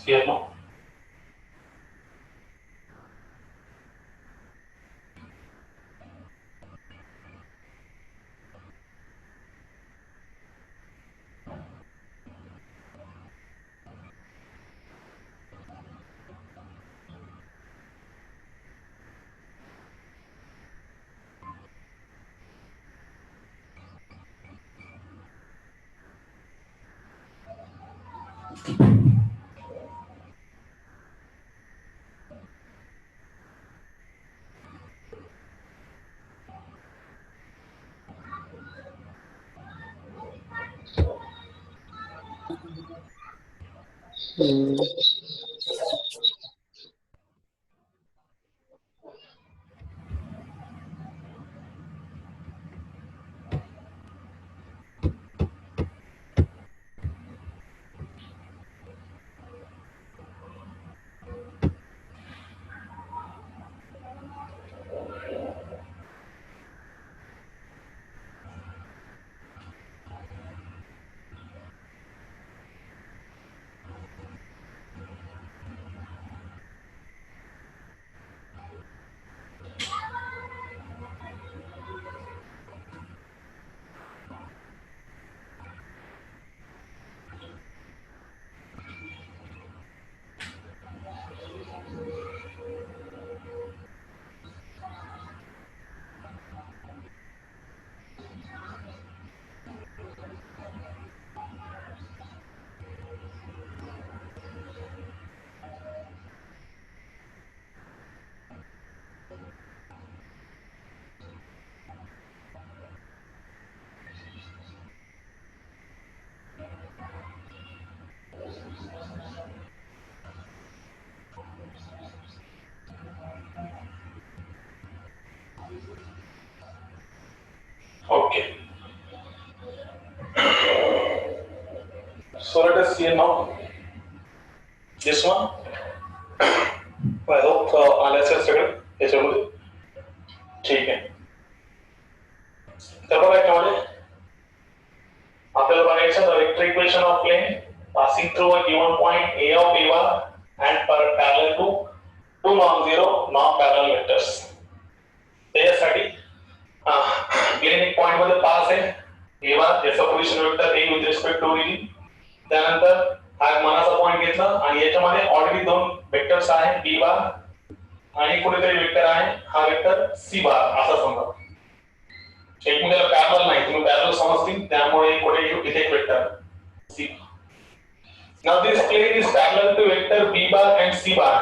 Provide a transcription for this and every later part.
Yes, no? Hmm. Okay. So let us see now this one. I hope आल्याचं आहे सगळं याच्यामध्ये. ठीक आहे. तर बघा याच्यामध्ये आपल्याला बघायचं the vector equation of plane passing through a given point A of A1 and parallel to two non-zero non-parallel vectors. त्याच्यासाठी गिवन एक पॉइंट मध्ये पास आहे A1 ज्याचा position vector A with respect to origin. त्यानंतर हा मनाचा point घेतला आणि याच्यामध्ये ऑलरेडी दोन वेक्टर्स आहेत B बार आणि कुठेतरी वेक्टर आहे हा वेक्टर C बार असा समजा. एकमेकाला पॅरलल नाही, तुम्ही पॅरलल समजतील त्यामुळे कुठे इथे एक vector C. Now this plane is parallel to vector B bar and C bar.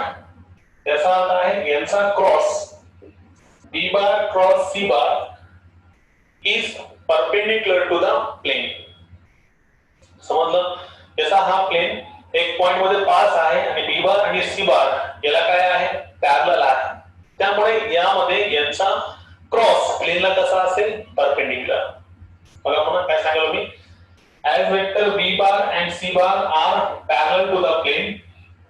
त्याचा अर्थ आहे यांचा cross B bar cross C bar is perpendicular to the plane. समजलं? जसा हा प्लेन एक पॉइंट मध्ये पास आहे आणि B बार आणि C बार याला काय आहे पॅरलल आहे. त्यामुळे यामध्ये यांचा क्रॉस प्लेनला कसा असेल परपेंडिक्युलर. बघा पुन्हा काय सांगितलं मी as vector B bar and C bar are parallel to the plane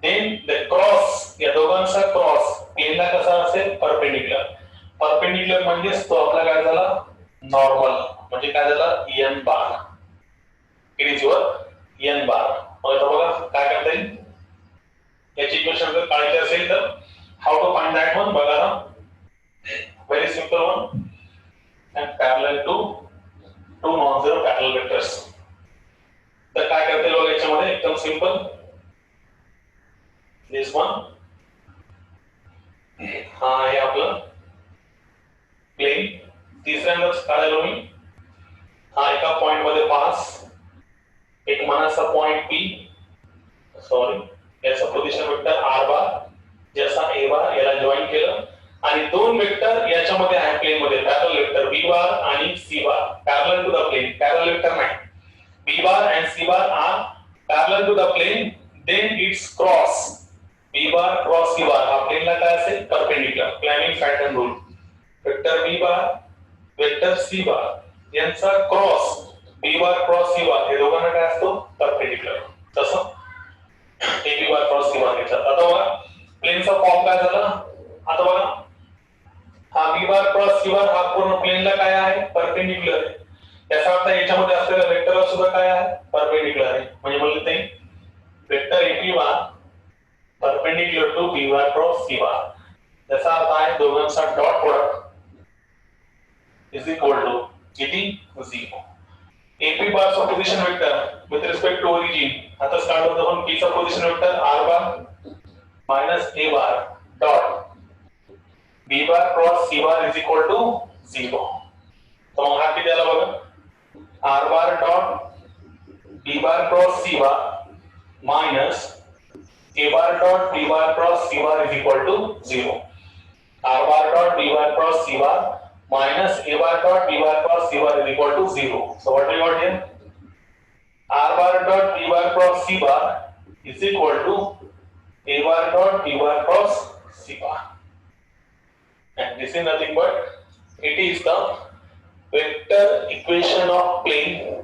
then the cross या दोघांचा क्रॉस प्लेनला कसा असेल परपेंडिक्युलर. परपेंडिक्युलर म्हणजे तो आपला काय झाला नॉर्मल म्हणजे काय झाला n bar. It is your n बार. मग आता बघा काय करता येईल याची इक्वेशन जर काढायची असेल तर how to find that one बघा ना. Very simple one and parallel to two non-zero parallel vectors. तर काय करता येईल बघा याच्यामध्ये एकदम सिंपल दिस वन हा आहे आपलं प्लेन. तिसऱ्यांदाच काढायला मी हा एका पॉइंट मध्ये पास एक मनाचा पॉइंट P सॉरी याचा पोझिशन वेक्टर R बार जसा A बार याला जॉईन केलं आणि दोन वेक्टर याच्यामध्ये आहे प्लेन मध्ये पॅरलल वेक्टर B बार आणि C bar parallel to the plane. Parallel vector नाही B bar and C bar are parallel to the plane then its cross B bar cross C bar हा प्लेनला काय असेल perpendicular. Planning pattern rule vector B bar vector C bar यांचा cross B bar cross C bar हे दोघांना काय असतो perpendicular. तसं A B bar cross C bar घेतला. आता बघा प्लेनचा फॉर्म काय झाला. आता बघा हा B bar cross C bar हा पूर्ण प्लेनला काय आहे परपेंडिक्युलर आहे. त्याचा अर्थ याच्यामध्ये असलेल्या वेक्टरला सुद्धा काय आहे परपेंडिक्युलर आहे. म्हणजे म्हणलं ते vector AP bar perpendicular to B bar cross C bar. त्याचा अर्थ आहे दोघांचा dot product is equal to किती 0. AP बार चा position vector with respect to origin आता स्टार्ट होतो आपण P चा position vector R bar minus A bar dot B bar cross C bar is equal to 0. तो मग हा किती आला बघा R bar dot B bar cross C bar minus A bar dot B bar cross C bar is equal to 0. R bar dot B bar cross C bar minus A bar dot B bar cross C bar is equal to 0. So what we got here? R bar dot B bar cross C bar is equal to A bar dot B bar cross C bar. And this is nothing but it is the vector equation of plane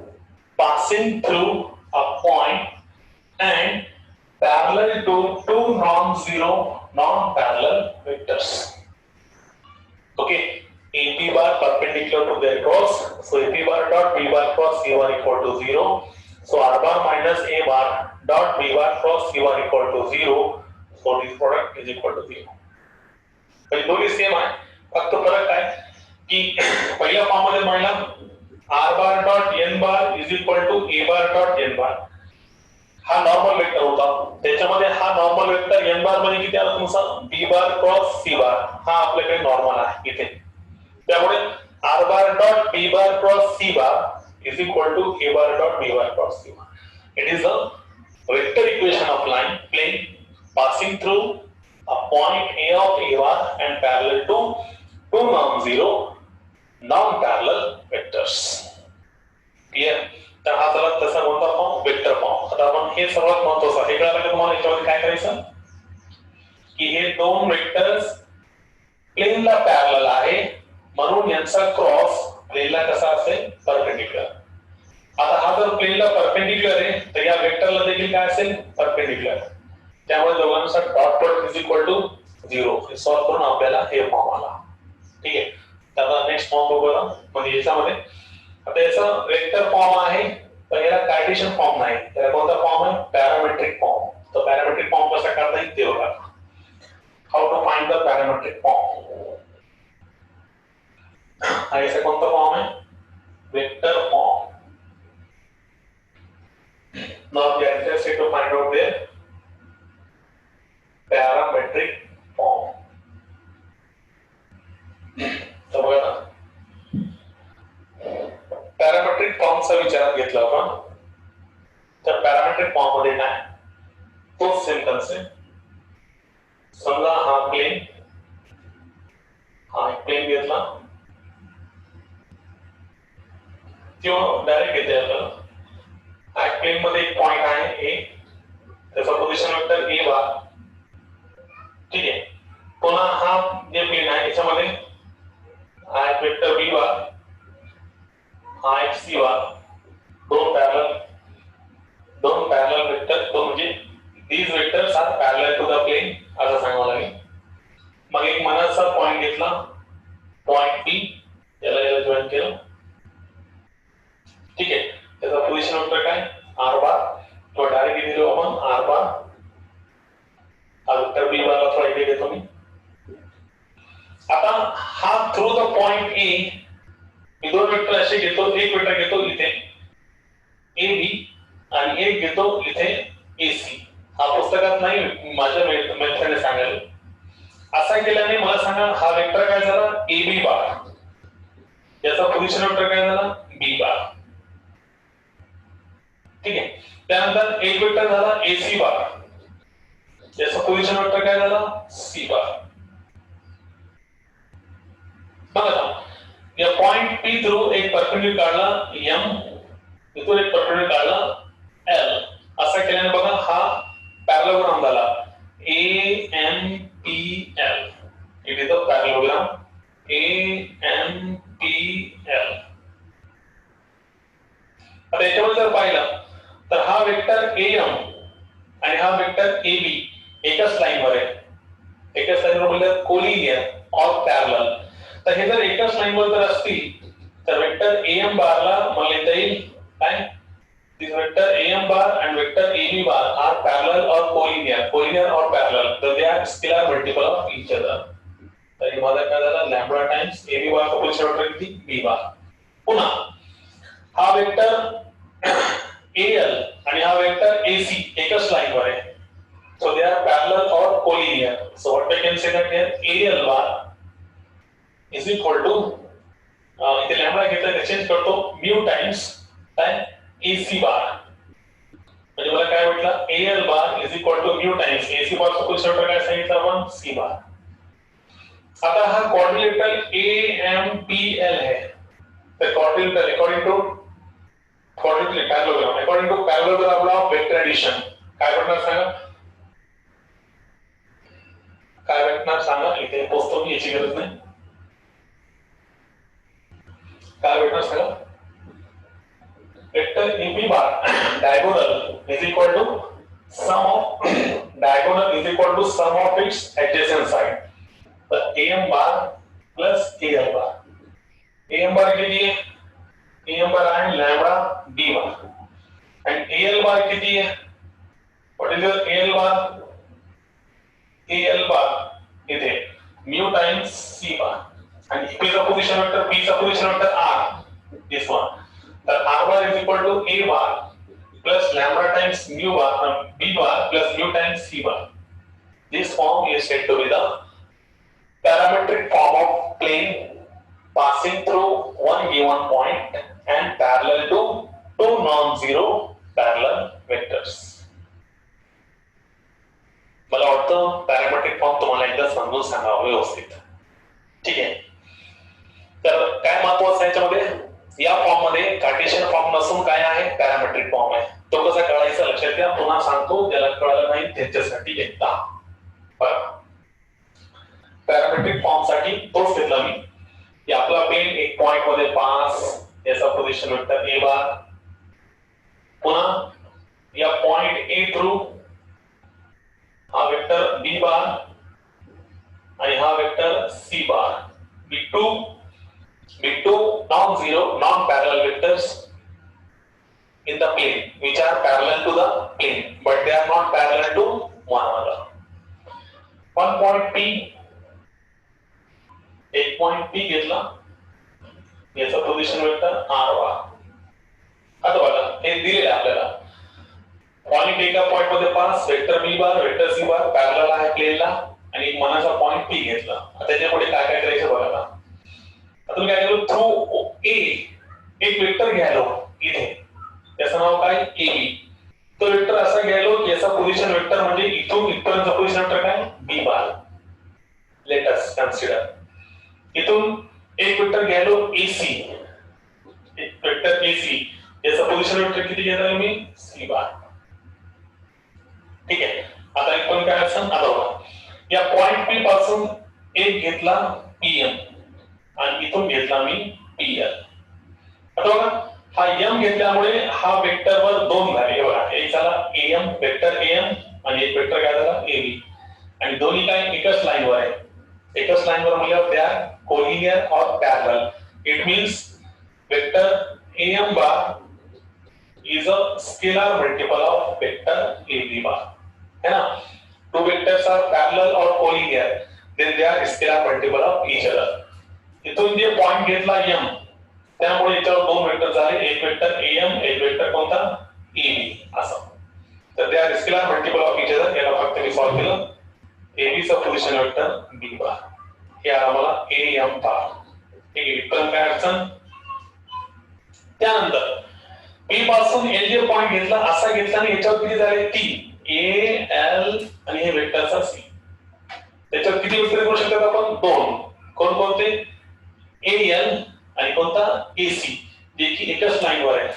passing through a point and parallel to two non-zero non-parallel vectors. Okay, AP bar perpendicular to their cross. So AP bar dot B bar cross C bar equal to 0. So R bar minus A bar dot B bar cross C bar equal to 0. So this product is equal to 0. तर दोन्ही same आहे फक्त फरक काय की पहिल्या form मध्ये म्हणलं R bar dot N bar is equal to A bar dot N bar. हा नॉर्मल वेक्टर होता त्याच्यामध्ये हा नॉर्मल वेक्टर n बार मध्ये किती आला तुमचा b bar cross c bar हा आपल्याकडे नॉर्मल आहे इथे त्यामुळे r bar dot b bar cross c bar is equal to a bar dot b bar cross c bar. It is a vector equation of line plane passing through a point a of a bar and parallel to two non-zero non-parallel vectors. Clear? तर हा झाला तसा कोणता form vector form. आता आपण हे सर्वात महत्त्वाचं आहे कळलं का तुम्हाला याच्यामध्ये काय करायचं की हे दोन वेक्टर्स प्लेनला पॅरलल आहे म्हणून यांचा क्रॉस प्लेनला कसा असेल परपेंडिक्युलर. आता हा जर प्लेनला परपेंडिक्युलर आहे तर या वेक्टरला देखील काय असेल परपेंडिक्युलर. त्यामुळे दोघांचा dot product is equal to 0. हे सॉल्व करून आपल्याला हे फॉर्म आला. ठीक आहे तर आता नेक्स्ट फॉर्म बघूया म्हणजे याच्यामध्ये आता याचा वेक्टर फॉर्म आहे पण याला कार्टेशियन फॉर्म नाही त्याला कोणता फॉर्म आहे पॅरामेट्रिक फॉर्म. तर पॅरामेट्रिक फॉर्म कसा करता येईल ते बघा. How to find the parametric form. हा याचा कोणता फॉर्म आहे vector form. Now we are interested to find out the parametric form. तर बघा पॅरामेट्रिक फॉर्मचा विचारात घेतला आपण तर पॅरामेट्रिक फॉर्म मध्ये काय तो सेम कन्सेप्ट. समजा हा प्लेन घेतला किंवा डायरेक्ट घेते आपल्याला हा प्लेन मध्ये एक पॉइंट आहे ए त्याचा पोझिशन वेक्टर ए बार. ठीक आहे पुन्हा हा जे प्लेन आहे याच्यामध्ये हा एक वेक्टर बी बार हा एक सी बार दोन पॅरलल वेक्टर तो म्हणजे these vectors are parallel to the plane असं सांगावं लागेल. मग एक मनाचा पॉइंट घेतला पॉइंट पी याला जॉईन केलं. ठीक आहे त्याचा पोझिशन वेक्टर काय आर बार तो डायरेक्ट दिलो आपण आर बार हा वेक्टर बी बारला थोडा इकडे घेतो मी. आता हा थ्रू द पॉइंट ए मी दोन वेक्टर असे घेतो एक वेक्टर घेतो इथे ए बी आणि एक घेतो इथे ए सी. हा पुस्तकात नाही माझ्या मेथडने सांगायला. असा केल्याने मला सांगा हा वेक्टर काय झाला ए बी बार याचा पोझिशन वेक्टर काय झाला बी बार. ठीक आहे त्यानंतर एक वेक्टर झाला ए सी बार याचा पोझिशन वेक्टर काय झाला सी बार. बघा या पॉइंट पी थ्रू एक परपेंडिक्युलर काढला एम इथून एक परपेंडिक्युलर काढला एल. असा केल्याने बघा हा पॅरलोग्राम झाला AMPL. It is the parallelogram AMPL. आता याच्यामध्ये जर पाहिलं तर हा वेक्टर AM आणि हा वेक्टर AB एकाच लाईनवर आहे. एकाच लाईनवर म्हणजे कोलिनियर ऑर पॅरलल. तर हे जर एकाच लाईनवर जर असतील तर वेक्टर AM बारला मला लिहिता येईल काय this vector am bar and vector ab bar are parallel or collinear or parallel, so they are scalar multiple of each other. तर माझा काय झाला लॅम्बडा टाइम्स ab bar चा पोझिशन वेक्टर किती b bar. पुन्हा हा वेक्टर al आणि हा वेक्टर ac एकच लाइन वर आहे, so they are parallel or collinear. So what we can say that here al bar is equal to इथे लॅम्बडा घेतला ते चेंज करतो म्यू टाइम्स काय AC बार, म्हणजे मला काय म्हटलं AL bar is equal to mu times AC bar चा पोझिशन वेक्टर काय सांगितलं आपण C बार. आता हा क्वाड्रिलेटरल AMPL है, तर quadrilateral according to parallelogram of vector addition काय भेटणार सांगा, काय भेटणार सांगा, इथे पोहोचतो मी, याची गरज नाही, काय भेटणार सांगा. Vector AB bar diagonal is equal to sum of its adjacent side. The AM bar plus AL bar. AM bar किती आहे? AM bar आहे lambda B bar. And AL bar किती आहे? What is your AL bar? AL bar इथे mu times C bar. And P चा position vector R. This one. The R bar is equal to A bar plus lambda times mu bar B bar plus mu times C bar. This form is said to be the parametric form of plane passing through one given point and parallel to two non-zero parallel vectors. मला वाटतं parametric form तुम्हाला एकदा समजून सांगावं व्यवस्थित. ठीक आहे, तर काय महत्त्वाचं आहे याच्यामध्ये, या फॉर्म मध्ये कार्टेशियन फॉर्म नसून काय आहे पॅरामेट्रिक फॉर्म आहे. तो कसा कळायचा लक्षात घ्या, पुन्हा सांगतो ज्याला कळलं नाही त्याच्यासाठी एकदा बघा. पॅरामेट्रिक फॉर्म साठी तोच घेतला मी की आपला पेन एक पॉइंट मध्ये पास, याचा पोझिशन वेक्टर ए बार, पुन्हा या पॉइंट ए थ्रू हा वेक्टर बी बार आणि हा vector C bar. B2 non-zero, non-parallel vectors in the plane, which are parallel to the plane, but they are not parallel to one another. One point P, एक point P घेतला, याचा position vector R bar. आता बघा हे दिलेलं आहे आपल्याला, point एका पॉइंट मध्ये पास, वेक्टर B बार, वेक्टर C बार पॅरलल आहे प्लेनला, आणि एक मनाचा पॉइंट P घेतला. आता त्याच्यापुढे काय काय करायचं बघा. आता मी काय केलं, थ्रू ए एक वेक्टर घ्यायलो इथे, त्याचं नाव काय AB. तो वेक्टर असा घ्यायलो की याचा पोझिशन वेक्टर म्हणजे इथून इथपर्यंतचा पोझिशन वेक्टर काय B बार. लेट अस कन्सिडर इथून एक वेक्टर घ्यायलो AC, एक वेक्टर AC, याचा पोझिशन वेक्टर किती घेतला मी C बार. ठीक आहे, आता एक पण काय असं आता बघा, या पॉइंट P पासून एक घेतला PM आणि इथून घेतला मी PL. आता बघा हा M घेतल्यामुळे हा वेक्टर वर दोन झाले बघा, एक झाला AM वेक्टर AM आणि एक वेक्टर काय झाला AB, आणि दोन्ही काय एकच लाइन वर आहे. एकच लाइन वर म्हणजे त्या कोलिनियर और parallel. It means vector AM bar is a scalar multiple of vector AB bar, है ना. Two vectors are parallel or collinear, then they are scalar multiple of each other. इथून जे पॉइंट घेतला M, त्यामुळे याच्यावर दोन vector झाले, एक वेक्टर AM, एक वेक्टर कोणता AB असं. तर ते are scalar multiple of each other. याला फक्त मी सॉल्व केलं. AB चा पोझिशन वेक्टर B बार, हे आम्हाला AM बार. ठीक आहे, इथपर्यंत काय अडचण. त्यानंतर B पासून L जे पॉइंट घेतला असा घेतला आणि याच्यावर किती झाले 3, A L आणि हे वेक्टरचा C. त्याच्यावर किती वेक्टर करू शकतात आपण, दोन. कोण कोणते, AL आणि कोणता AC, जे की एकच लाइन वर आहे.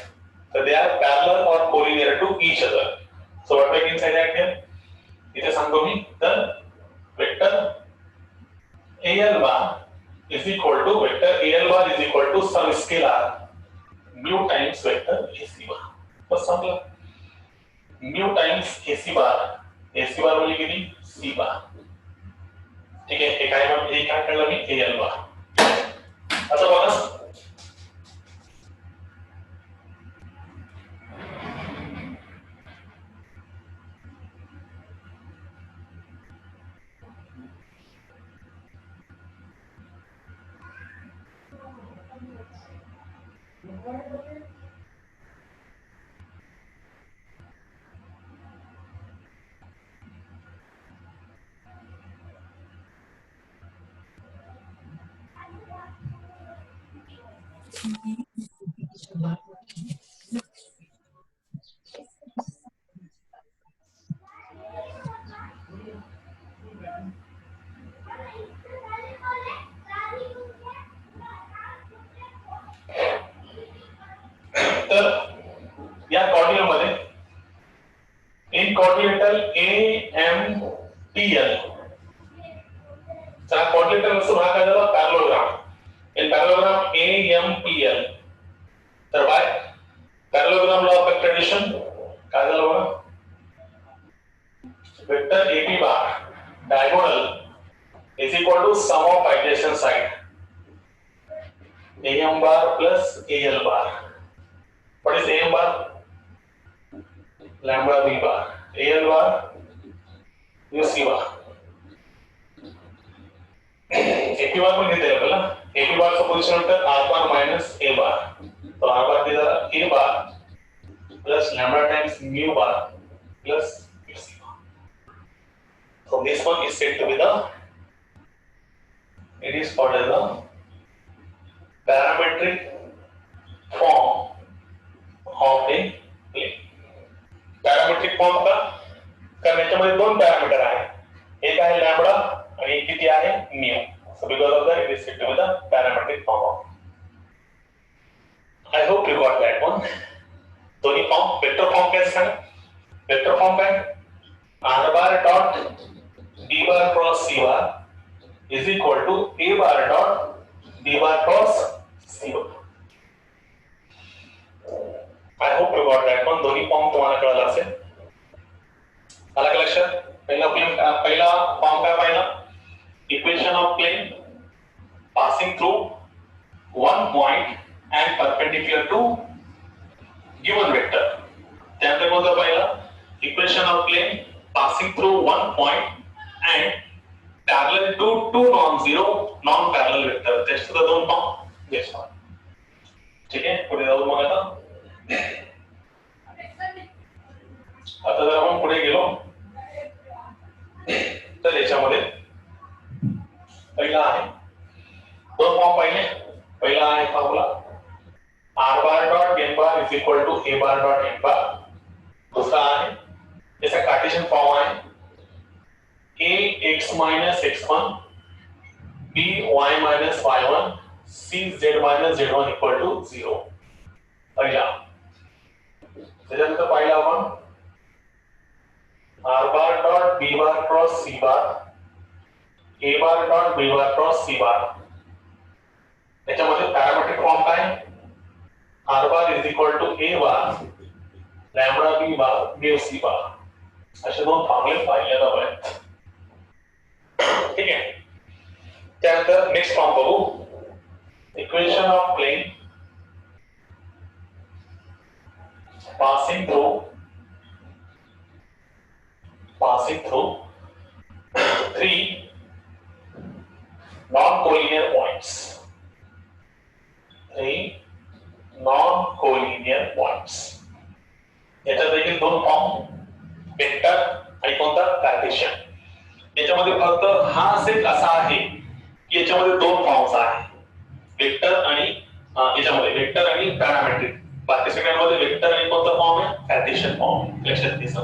तर दे आर पॅरलल और collinear to each other. So what we can say that here, इथे सांगतो मी, तर vector AL bar is equal to vector AL bar is equal to some scalar mu times vector AC bar. बस संपलं. Mu times AC bar म्हणजे किती C बार. ठीक आहे, हे काय कळलं मी AL बार. आता बघा तर या कॉर्डिनेट मध्ये इन कॉर्डिनेटर AMPL चा कॉर्डिनेटर असतो हा काय झाला पॅरलोग्राम. इन पॅरलोग्राम AMPL तर by parallelogram law of tradition काय झालं बघा vector AP bar diagonal is equal to sum of adjacent side AM bar plus AL bar. What is AM bar? Lambda B bar. AL bar UC bar. AP bar पण घेता येईल ना. AP bar चा position होतं R bar minus A bar. तो R bar किधर A bar plus lambda times mu bar plus UC bar. So this one is said to be the it is called as the parametric form of a plane. Parametric form का कारण याच्यामध्ये दोन parameter आहे एक आहे lambda आणि एक किती आहे mu. So because of that it is said to be the parametric form of. I hope you got that one. दोन्ही फॉर्म वेक्टर फॉर्म कैसे सांगा वेक्टर फॉर्म काय r bar dot b bar cross c bar is equal to a bar dot b bar cross c bar. I hope you got that one. दोन्ही form तुम्हाला कळला असेल. आला का लक्षात? पहिला फॉर्म काय पाहिला equation of plane passing through one point and perpendicular to given vector. त्यानंतर कोणता पाहिला equation of plane passing through one point and parallel to two non parallel vector. त्याचे सुद्धा दोन फॉर्म घेतला. ठीक आहे पुढे जाऊ मग आता जर आपण पुढे गेलो तर याच्यामध्ये पहिला आहे दोन फॉर्म पहिला आहे formula r bar dot n bar is equal to a bar dot n bar. दूसरा आहे जैसा कार्टेशियन फॉर्म आहे a x minus x1 b y minus y1 c z minus z1 equal to 0. पहिला त्याच्यानंतर पाहिला आपण r bar dot b bar cross c bar a bar dot b bar cross c bar. त्याच्यामध्ये parametric form काय r bar is equal to a bar lambda b bar mu c bar. असे दोन फॉर्म्युले पाहिले जातात. ठीक आहे त्यानंतर next form बघू equation of plane passing through three non-collinear points. याच्यात देखील दोन फॉर्म वेक्टर आणि कोणता कार्टेशियन. याच्यामध्ये फक्त हा सेट असा आहे की याच्यामध्ये दोन फॉर्म्स आहेत वेक्टर आणि याच्यामध्ये वेक्टर आणि पॅरामेट्रिक. बाकी सगळ्यांमध्ये वेक्टर आणि कोणता फॉर्म आहे कार्टेशियन फॉर्म. लक्षात घ्या.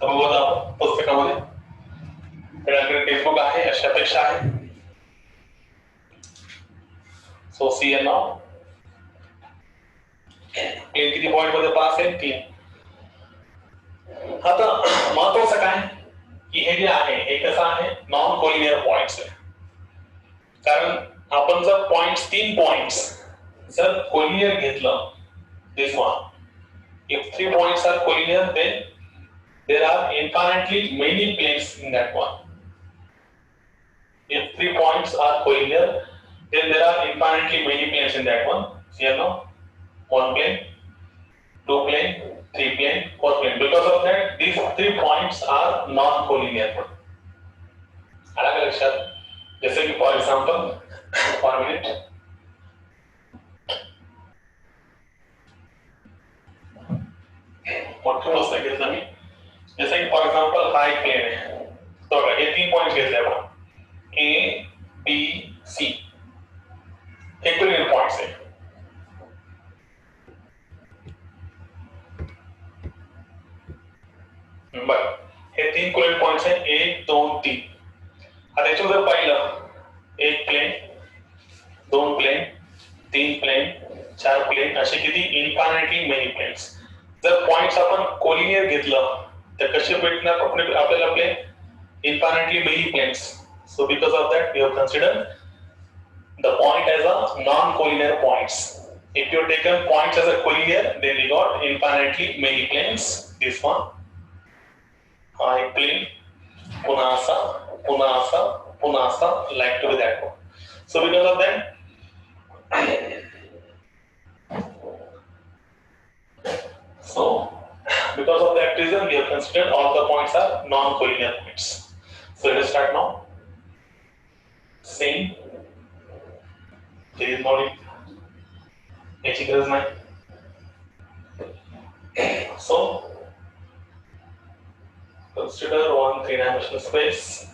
तर बघू आता पुस्तकामध्ये आपल्याकडे टेक्स्टबुक आहे अशी अपेक्षा आहे. सो सी एन नाव प्लेन किती पॉइंट मध्ये पास आहे 3. आता महत्वाचं काय की हे जे आहे हे कसं आहे नॉन कोलिनियर पॉइंट्स आहे. कारण आपण जर पॉइंट्स 3 पॉइंट्स जर कोलिनियर घेतलं this one if 3 points are collinear then there are infinitely many planes in that one. If 3 points are collinear then there are infinitely many planes in that one. Here now 1 plane 2 plane 3 plane 4 plane. Because of that these 3 points are non collinear. अलग अलग शब्द जैसे कि for example for a minute मोठे वस्तू घेतलं मी जैसे की फॉर एग्जांपल हा एक प्लेन आहे. तो हे 3 पॉइंट्स घेतले आपण A B C हे कोलिनियर पॉइंट्स आहे. बघ हे 3 कोलिनियर पॉइंट्स आहे 1 2 3. आता याच्यावर जर पाहिलं 1 प्लेन 2 प्लेन 3 प्लेन 4 प्लेन असे किती इन्फायनाइटली मेनी प्लेन्स. जर पॉइंट्स आपण कोलिनियर घेतलं तर कसे भेटणार आपल्याला plain infinitely many planes. So because of that we have considered the point as a non-collinear points. If you taken points as a collinear, then we got infinitely many planes. This one, I plane, Punasa, Punasa, Punasa, like to be that one. So because of that, so because of that reason, we have considered all the points are non-collinear points. So let us start now. Same. There is no याची गरज नाही. So consider one three-dimensional space.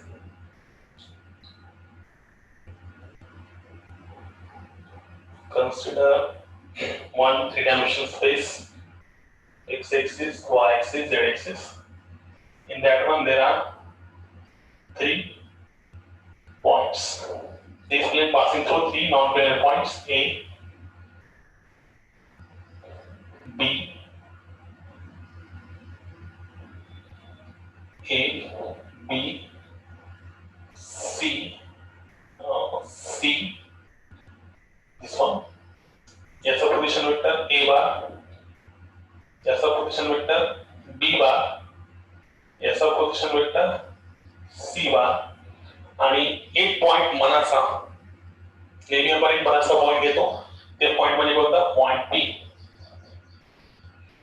Consider one three-dimensional space. X-axis, Y-axis, Z-axis. In that one, there are 3 points. This plane passing through 3 non-planar points A, B, A, B, C, C. This one. याचा position vector A बार. याचा position vector B बार. याचा position vector C बार. आणि एक point मनाचा नेहमी आपण एक मनाचा पॉइंट घेतो ते पॉइंट म्हणजे कोणता पॉइंट P.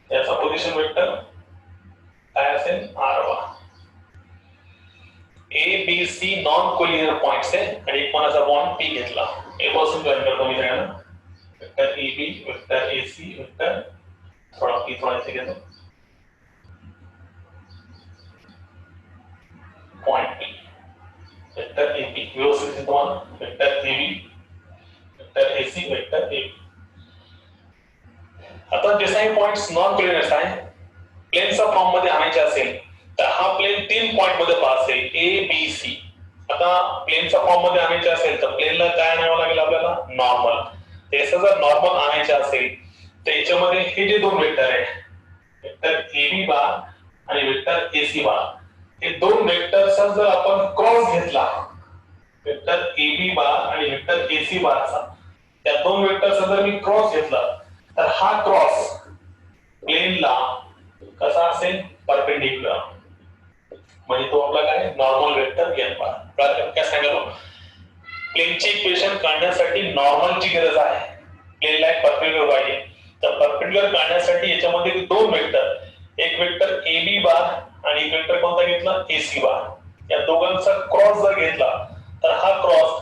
याचा पोझिशन वेक्टर काय असेल R bar. A B C non collinear points आहे आणि एक मनाचा पॉइंट P घेतला. A पासून जॉइन करतो मी सगळ्यांना. Vector AB vector AC vector थोडा P थोडा इथे घेतो पॉइंट P. वेक्टर AB व्यवस्थित तुम्हाला vector AB vector AC vector AB. आता जसे हे पॉइंट्स नॉन कोलिनियर आहे प्लेनचा फॉर्म मध्ये आणायचे असेल तर हा प्लेन 3 पॉइंट मध्ये पास आहे A B C. आता प्लेनचा फॉर्म मध्ये आणायचे असेल तर प्लेनला काय आणावं लागेल आपल्याला नॉर्मल. त्याचं जर नॉर्मल आणायचे असेल तर याच्यामध्ये हे जे दोन वेक्टर आहे वेक्टर AB बार आणि वेक्टर AC बार हे दोन वेक्टरचा जर आपण क्रॉस घेतला वेक्टर AB बार आणि वेक्टर AC बारचा त्या दोन वेक्टरचा जर मी क्रॉस घेतला तर हा क्रॉस प्लेनला कसा असेल परपेंडिक्युलर म्हणजे तो आपला काय नॉर्मल वेक्टर n बार. काय सांगितलं प्लेनची इक्वेशन काढण्यासाठी नॉर्मलची गरज आहे. प्लेनला एक परपेंडिक्युलर पाहिजे तर परपेंडिक्युलर काढण्यासाठी याच्यामध्ये दोन वेक्टर एक वेक्टर AB बार आणि एक वेक्टर कोणता घेतला AC बार. या दोघांचा क्रॉस जर घेतला तर हा क्रॉस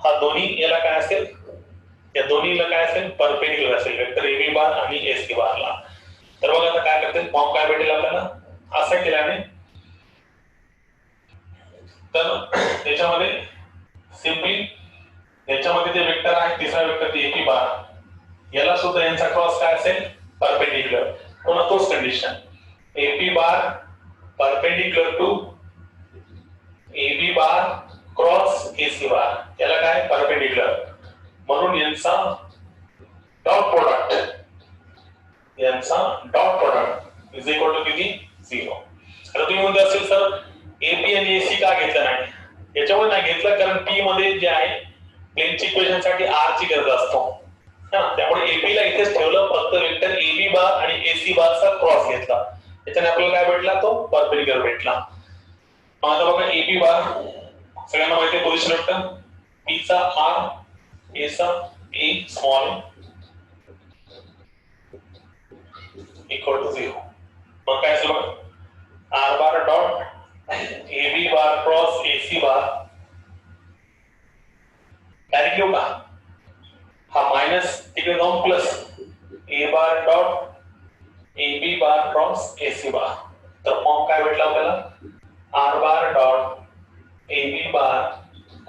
हा दोन्ही याला काय असेल या दोन्हीला काय असेल परपेंडिक्युलर असेल वेक्टर AB बार आणि AC बारला. तर बघा आता काय करते फॉर्म काय भेटेल आपल्याला असं केल्याने तर याच्यामध्ये सिंपली याच्यामध्ये जे वेक्टर आहे तिसरा वेक्टर ते AP बार याला सुद्धा यांचा क्रॉस काय असेल परपेंडिक्युलर. पुन्हा तोच condition AP bar perpendicular to AB bar cross AC bar याला काय परपेंडिक्युलर म्हणून यांचा dot product is equal to किती 0. आता तुम्ही म्हणता असेल सर AP आणि AC का घेतलं नाही याच्यावर नाही घेतलं कारण P मध्ये जे आहे प्लेनची इक्वेशन साठी R ची गरज असतो त्यामुळे AP ला इथेच ठेवलं फक्त वेक्टर AB बार आणि AC बारचा क्रॉस घेतला त्याच्याने आपल्याला काय भेटला तो परपेंडिक्युलर भेटला. आता बघा AB बार सगळ्यांना माहिती आहे पोझिशन वेक्टर P चा R A चा A स्मॉल इक्वल टू 0. मग काय असेल बघा R bar dot AB bar cross AC बार डायरेक्ट लिहू का हा मायनस तिकडे जाऊन plus A bar dot AB bar cross AC बार. तर फॉर्म काय भेटला आपल्याला R bar dot AB bar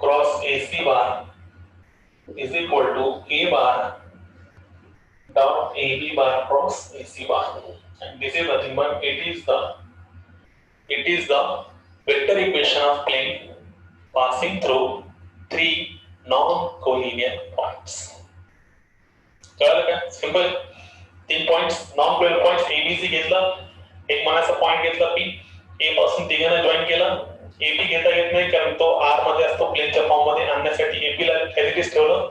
cross AC bar is equal to A bar dot AB bar cross AC bar, and this is nothing but it is the It is the vector equation of plane passing through three non-collinear points. कळलं का? Simple. 3 points non collinear points ABC घेतलं, एक मनाचा point घेतला P, A पासून तिघांना join केलं. AB घेता येत नाही कारण तो R मध्ये असतो प्लेनच्या फॉर्म मध्ये, आणण्यासाठी AB ला ऍज ठेवलं.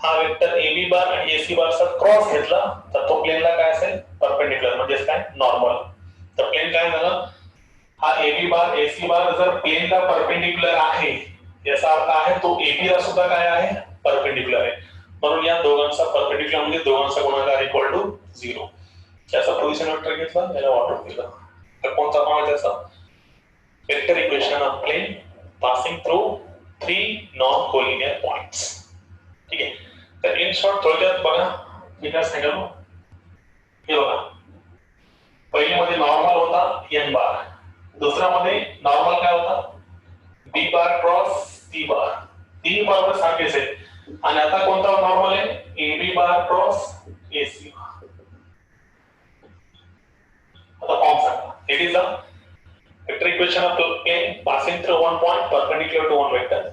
हा वेक्टर AB बार आणि AC बारचा क्रॉस घेतला तर तो प्लेनला काय असेल? परपेंडिक्युलर, म्हणजे काय? नॉर्मल. तर प्लेन काय झालं? हा AB बार AC बार जर प्लेनला परपेंडिक्युलर आहे याचा अर्थ आहे तो AB ला सुद्धा काय आहे? परपेंडिक्युलर आहे. म्हणून या दोघांचा परपेंडिक्युलर म्हणजे दोघांचा गुणाकार इक्वल टू 0. त्याचा पोझिशन वेक्टर घेतला, याला वाटून दिलं. तर कोणता फॉर्म आहे त्याचा? Vector equation of plane passing through 3 non collinear points. ठीक आहे. तर इन शॉर्ट थोडक्यात बघा मी काय सांगितलं, हे बघा पहिली मध्ये नॉर्मल होता n बार, दुसरा मध्ये नॉर्मल काय होता? b बार क्रॉस c बार. तीन बार सारखेच आहे. आणि आता कोणता नॉर्मल आहे? AB bar cross AC bar. आता फॉर्म सांगा. It is a vector equation of plane passing through one point perpendicular to one vector.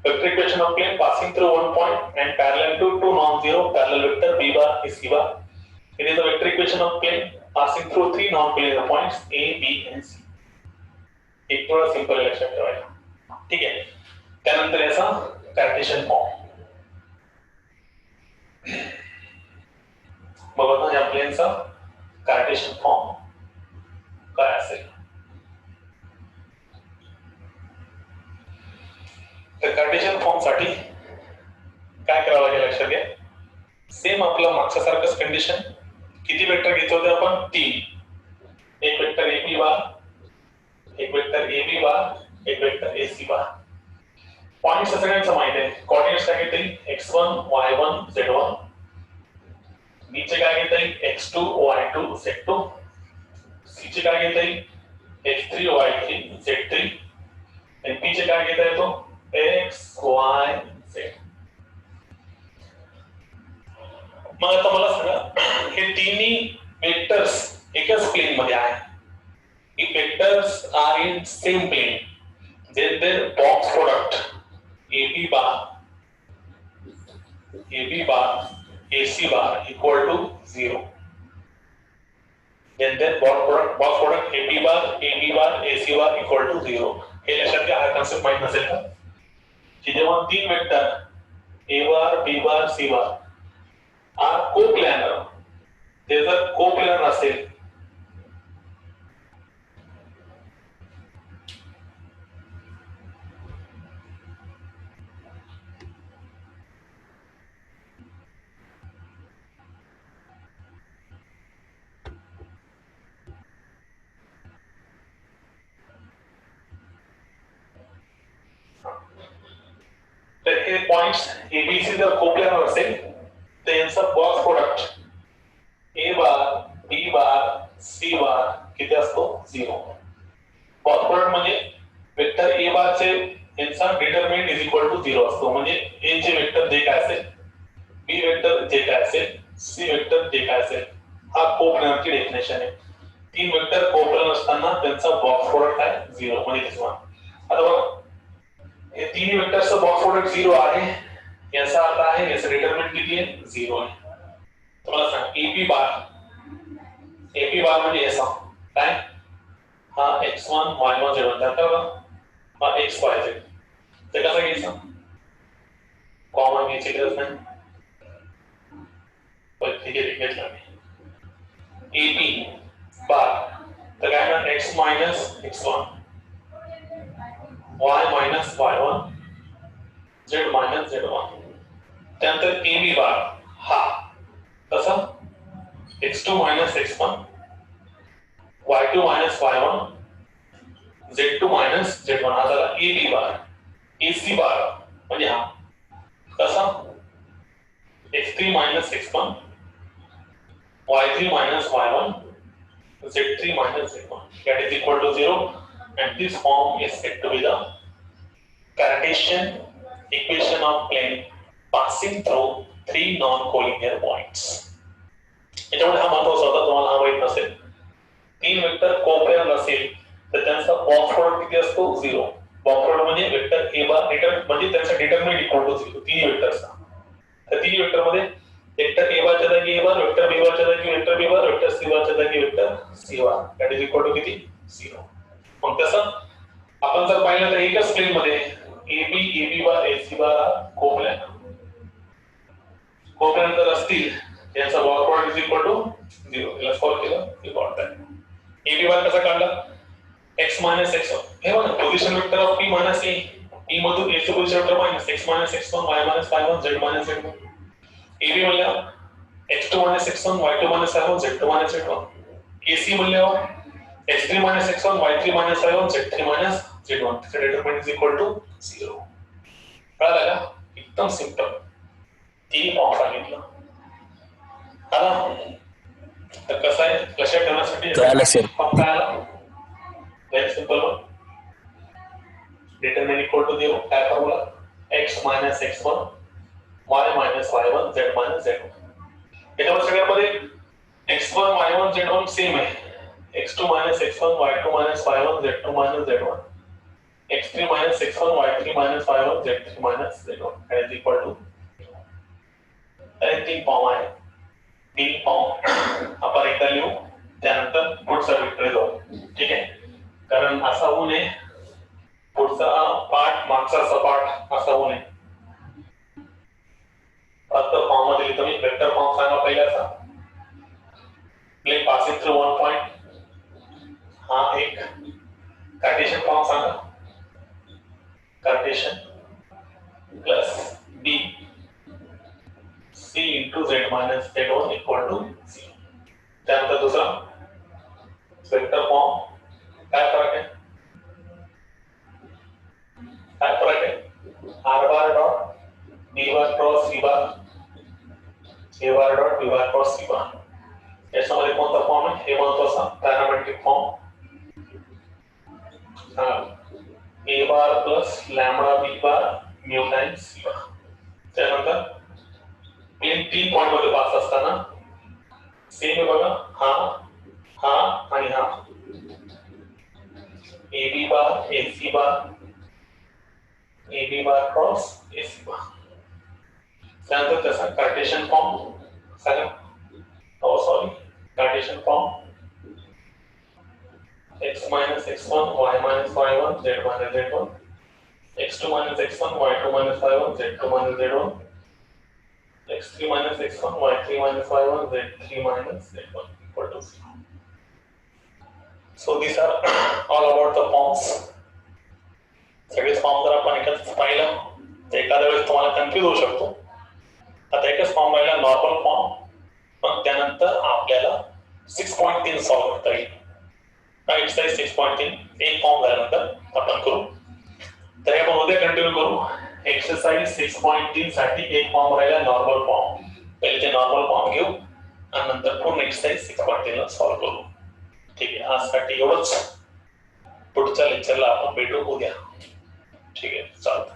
Vector equation of plane passing through one point and parallel to two non-zero parallel vector b bar is c bar. It is a vector equation of plane passing through three non-collinear points A, B and C. एक थोड़ा simple लक्षात ठेवायला. ठीक आहे. त्यानंतर याचा Cartesian form बघा ना, या प्लेनचा कार्टेशियन फॉर्म काय असेल? तर कार्टेशियन फॉर्म साठी काय करावं लागेल लक्षात घ्या. सेम आपलं मागच्या सारखंच कंडिशन. किती वेक्टर घेतले होते आपण? 3. एक वेक्टर AB बार, एक वेक्टर AB बार, एक वेक्टर AC बार. पॉइंट्स सगळ्यांचं माहिती आहे. कोऑर्डिनेट्स काय घेता येईल? x1 y1 z1. b चे काय घेता येईल? x2 y2 z2. c चे काय घेता येईल? x3 y3 z3. आणि p चे काय घेता येतो? x y z. मग आता मला सांगा, हे तिन्ही वेक्टर्स एकाच प्लेन मध्ये आहे. If vectors are in same plane, then their box product AB bar AC bar equal to 0. Then their box product AB bar AC bar equal to 0. हे लक्षात घ्या. हा कन्सेप्ट माहित नसेल का? की जेव्हा तीन vector A bar B bar C bar are coplanar, ते जर कोप्लॅनर असेल तर हे पॉइंट्स ABC जर कोप्लॅनर असेल तर यांचा box product A bar B bar C बार किती असतो? 0. बॉक्स प्रोडक्ट म्हणजे वेक्टर A बार चे यांचा डिटरमिनंट इज इक्वल टू 0 असतो. म्हणजे A चे वेक्टर जे काय असेल, B वेक्टर जे काय असेल, C वेक्टर जे काय असेल, हा कोप्लॅनरची डेफिनेशन आहे. तीन वेक्टर कोप्लॅनर असताना त्यांचा बॉक्स प्रोडक्ट आहे 0 म्हणजे this one. आता बघा हे तीन वेक्टरचा बॉक्स प्रोडक्ट 0 आहे, याचा अर्थ आहे याचं डिटरमिनंट किती आहे? 0 आहे. तुम्हाला सांग AB बार म्हणजे असा काय? हा x1 y1 z1 त्यात हा x y z. ते कसं घ्यायचं? कॉमन घ्यायची गरज नाही, पण ठीक आहे घेतलं मी. AB बार तर काय ना x minus x1 y minus y1 z minus z1. त्यानंतर AB बार हा कसा? x2 minus x1 y2 minus y1 z2 minus z1. हा झाला AB बार. AC बार म्हणजे हा कसा? x3 minus x1 y3 minus y1 z3 minus z1. That is equal to 0. And this form is said to be the Cartesian equation of plane passing through three non-collinear points. याच्यामध्ये हा महत्त्वाचा होता, तुम्हाला हा माहित नसेल. तीन वेक्टर कोप्लॅनर असेल तर त्यांचा बॉक्स प्रोडक्ट किती असतो 0. बॉक्स प्रोडक्ट म्हणजे वेक्टर ए बार म्हणजे त्यांचा डिटरमिनंट इक्वल टू 0 तिन्ही वेक्टर्सचा. तर तिन्ही वेक्टर मध्ये वेक्टर ए बारच्या जागी ए बार, वेक्टर बी बारच्या जागी vector B bar, vector C बारच्या जागी vector C bar that is equal to किती 0. मग तसं आपण जर पाहिलं तर एकच प्लेन मध्ये A B bar A C बार कोपऱ्यात जर असतील यांचा box product is equal to 0. याला सॉल्व्ह केलं की got that. A B bar कसा काढला x minus x1 हे बघा position vector of p minus a p मधून a चे position vector minus x minus x1 y minus y1 z minus z1 ab म्हणल्यावर x2 minus x1 y2 minus y1 z2 minus z1 ac म्हणल्यावर x3 minus x1 y3 minus y1 z3 minus z1 तिचा determinant is equal to 0. कळलं का? एकदम simple. तीन form सांगितलं. आता तर कसं आहे लक्षात ठेवण्यासाठी फॉर्म काय आला very simple one. Determine equal to 0 काय formula x minus x1 y minus y1 z minus z1. याच्यामध्ये सगळ्यामध्ये x1 y1 z1 सेम आहे. x2 minus x1 y2 minus y1 z2 minus z1 x3 minus x1 y3 minus y1 z3 minus z1 is equal to तीन form आहे. तीन form आपण एकदा लिहू त्यानंतर पुढचा वेक्टर जाऊ. ठीक आहे कारण असा होऊ नये पुढचा पार्ट मागचा सपाट असा होऊ नये. फक्त फॉर्म मध्ये तुम्ही वेक्टर फॉर्म सांगा पहिल्याचा plane passing through one point हा एक कार्टेशियन फॉर्म सांगा cartesian plus B C into Z minus z1 equal to 0. त्यानंतर दुसरा वेक्टर फॉर्म काय फरक आहे R bar dot B bar cross C bar A bar dot B bar cross C bar. याच्यामध्ये कोणता फॉर्म आहे हे महत्वाचा parametric form A bar plus lambda B bar mu times C bar. त्यानंतर plane 3 point मध्ये pass असताना same आहे बघा हा आणि हा AB bar, AC bar, AB bar cross AC bar. त्यानंतर त्याचा कार्टेशियन फॉर्म सांगा. Cartesian form x minus x1 y minus y1 z minus z1 x2 minus x1 y2 minus y1 z2 minus z1 x3 minus x1 y3 minus y1 z3 minus z1 equal to 0. So these are all about the forms. सगळेच form जर आपण एकच पाहिलं तर एखाद्या वेळेस तुम्हाला confuse होऊ शकतो. आता एकच फॉर्म पाहिला नॉर्मल फॉर्म पण त्यानंतर आपल्याला 6.3 सॉल्व्ह करता येईल. एक्सरसाइज 6.3 एक फॉर्म झाल्यानंतर आपण करू. तर हे आपण उद्या कंटिन्यू करू. एक्सरसाइज 6.3 साठी एक फॉर्म राहिला नॉर्मल फॉर्म. पहिले ते नॉर्मल फॉर्म घेऊ आणि नंतर पूर्ण एक्सरसाइज 6.3 ला सॉल्व्ह करू. ठीक आहे आजसाठी एवढंच. पुढच्या लेक्चरला आपण भेटू उद्या. ठीक आहे चालतं.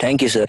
Thank you sir.